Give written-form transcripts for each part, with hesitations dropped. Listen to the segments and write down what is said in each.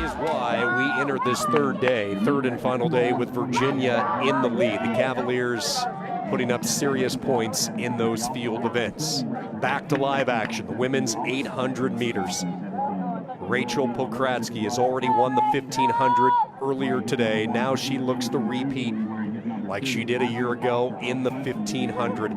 is why we entered this third and final day with Virginia in the lead. The Cavaliers putting up serious points in those field events. Back to live action, the women's 800 meters. Rachel Pocratsky has already won the 1500 earlier today. Now she looks to repeat like she did a year ago in the 1500.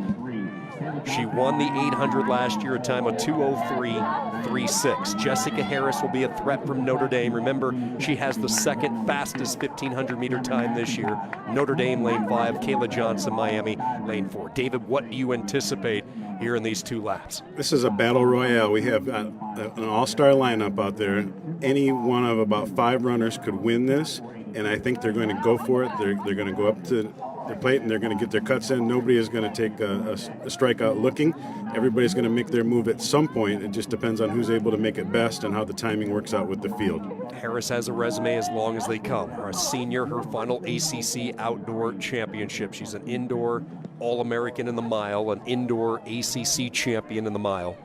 She won the 800 last year, a time of 2:03.36. Jessica Harris will be a threat from Notre Dame. Remember, she has the second fastest 1500 meter time this year. Notre Dame lane 5, Kayla Johnson, Miami lane 4. David, what do you anticipate here in these two laps? This is a battle royale. We have an all-star lineup out there. Any one of about 5 runners could win this, and I think they're going to go for it. They're going to go up to their plate and they're going to get their cuts in. Nobody is going to take a strikeout looking. Everybody's going to make their move at some point. It just depends on who's able to make it best and how the timing works out with the field. Harris has a resume as long as they come. Her senior, her final ACC outdoor championship. She's an indoor All-American in the mile, an indoor ACC champion in the mile.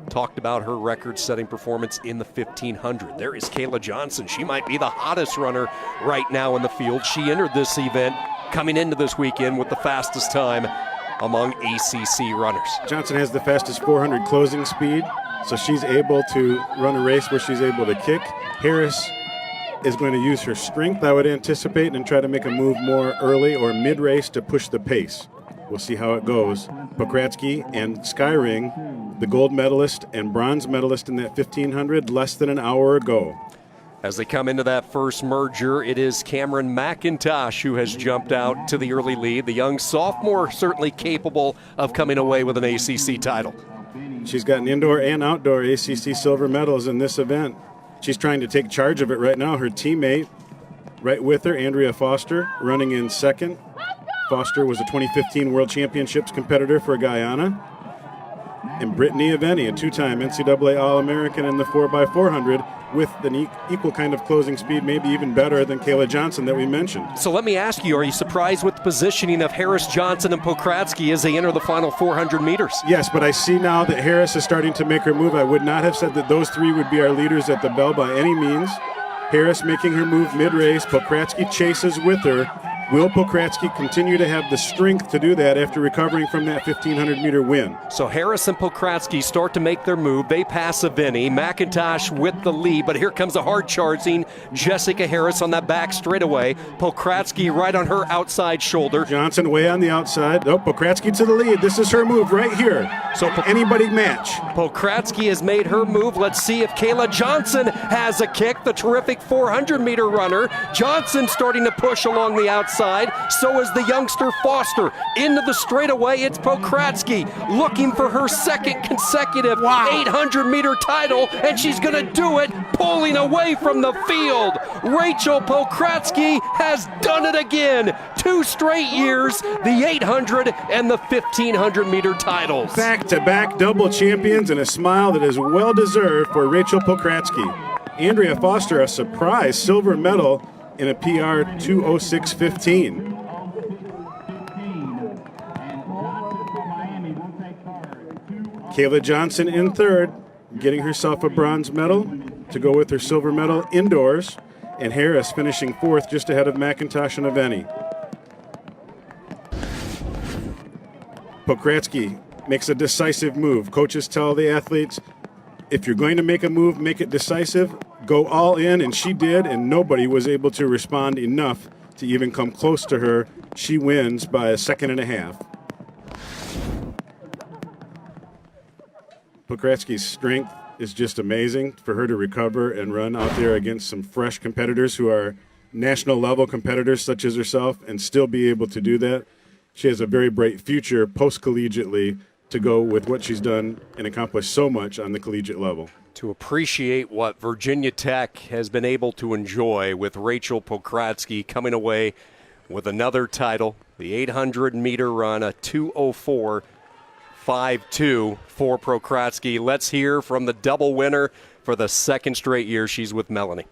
Talked about her record-setting performance in the 1500. There is Kayla Johnson. She might be the hottest runner right now in the field. She entered this event coming into this weekend with the fastest time among ACC runners. Johnson has the fastest 400 closing speed, so she's able to run a race where she's able to kick. Harris is going to use her strength, I would anticipate, and try to make a move more early or mid-race to push the pace. We'll see how it goes. Pocratsky and SKYRING, the gold medalist and bronze medalist in that 1500, less than an hour ago. As they come into that first merger, it is Kamryn MCINTOSH who has jumped out to the early lead. The young sophomore certainly capable of coming away with an ACC title. She's gotten indoor and outdoor ACC silver medals in this event. She's trying to take charge of it right now. Her teammate right with her, Andrea Foster, running in second. Foster was a 2015 World Championships competitor for Guyana. And Brittany AVENI, a 2-time NCAA All-American in the 4x400 with an equal kind of closing speed, maybe even better than Kayla Johnson that we mentioned. So let me ask you, are you surprised with the positioning of Harris, Johnson, and Pocratsky as they enter the final 400 meters? Yes, but I see now that Harris is starting to make her move. I would not have said that those 3 would be our leaders at the bell by any means. Harris making her move mid-race. Pocratsky chases with her. Will Pocratsky continue to have the strength to do that after recovering from that 1,500-meter win? So Harris and Pocratsky start to make their move. They pass AVENI. MCINTOSH with the lead, but here comes a hard-charging Jessica Harris on that back straightaway. Pocratsky right on her outside shoulder. Johnson way on the outside. Oh, Pocratsky to the lead. This is her move right here. So anybody match. Pocratsky has made her move. Let's see if Kayla Johnson has a kick, the terrific 400-meter runner. Johnson starting to push along the outside. So is the youngster Foster. Into the straightaway, it's Pocratsky looking for her second consecutive 800-meter title, and she's going to do it pulling away from the field. Rachel Pocratsky has done it again. 2 straight years, the 800 and the 1,500-meter titles. Back-to-back double champions and a smile that is well-deserved for Rachel Pocratsky. Andrea Foster, a surprise silver medal in a PR 2:06.15. Kayla Johnson in third, getting herself a bronze medal to go with her silver medal indoors, and Harris finishing 4th just ahead of MCINTOSH and AVENI. Pocratsky makes a decisive move. Coaches tell the athletes, if you're going to make a move, make it decisive. Go all in, and she did, and nobody was able to respond enough to even come close to her. She wins by 1.5 seconds. Pocratsky's strength is just amazing for her to recover and run out there against some fresh competitors who are national level competitors such as herself and still be able to do that. She has a very bright future post-collegiately to go with what she's done and accomplished so much on the collegiate level. To appreciate what Virginia Tech has been able to enjoy with Rachel Pocratsky coming away with another title, the 800-meter run, a 2:04.52 for Pocratsky. Let's hear from the double winner for the second straight year she's with Melanie.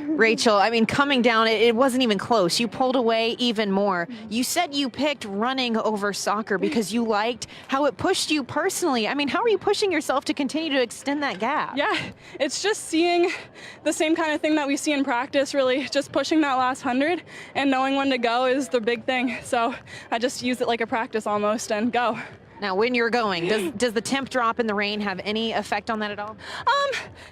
Rachel, I mean, coming down, it wasn't even close. You pulled away even more. You said you picked running over soccer because you liked how it pushed you personally. I mean, how are you pushing yourself to continue to extend that gap? Yeah, it's just seeing the same kind of thing that we see in practice, really just pushing that last 100 and knowing when to go is the big thing. So I just use it like a practice almost and go. Now, when you're going, does the temp drop in the rain have any effect on that at all?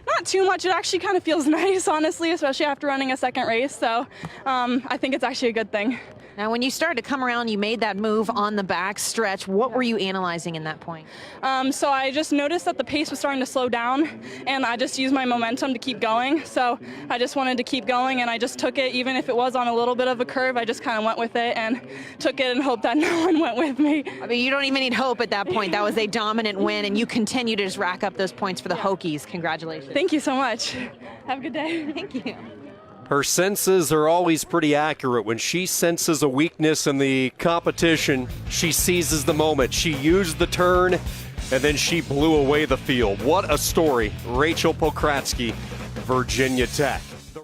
Not too much. It actually kind of feels nice, honestly, especially after running a second race. So I think it's actually a good thing. Now, when you started to come around, you made that move on the back stretch. What were you analyzing in that point? So I just noticed that the pace was starting to slow down, and I just used my momentum to keep going. So I just wanted to keep going, and I just took it, even if it was on a little bit of a curve. I just kind of went with it and took it and hoped that no one went with me. I mean, you don't even need hope at that point. That was a dominant win, and you continue to just rack up those points for the Hokies. Congratulations. Thank you so much. Have a good day. Thank you. Her senses are always pretty accurate. When she senses a weakness in the competition, she seizes the moment. She used the turn, and then she blew away the field. What a story. Rachel Pocratsky, Virginia Tech.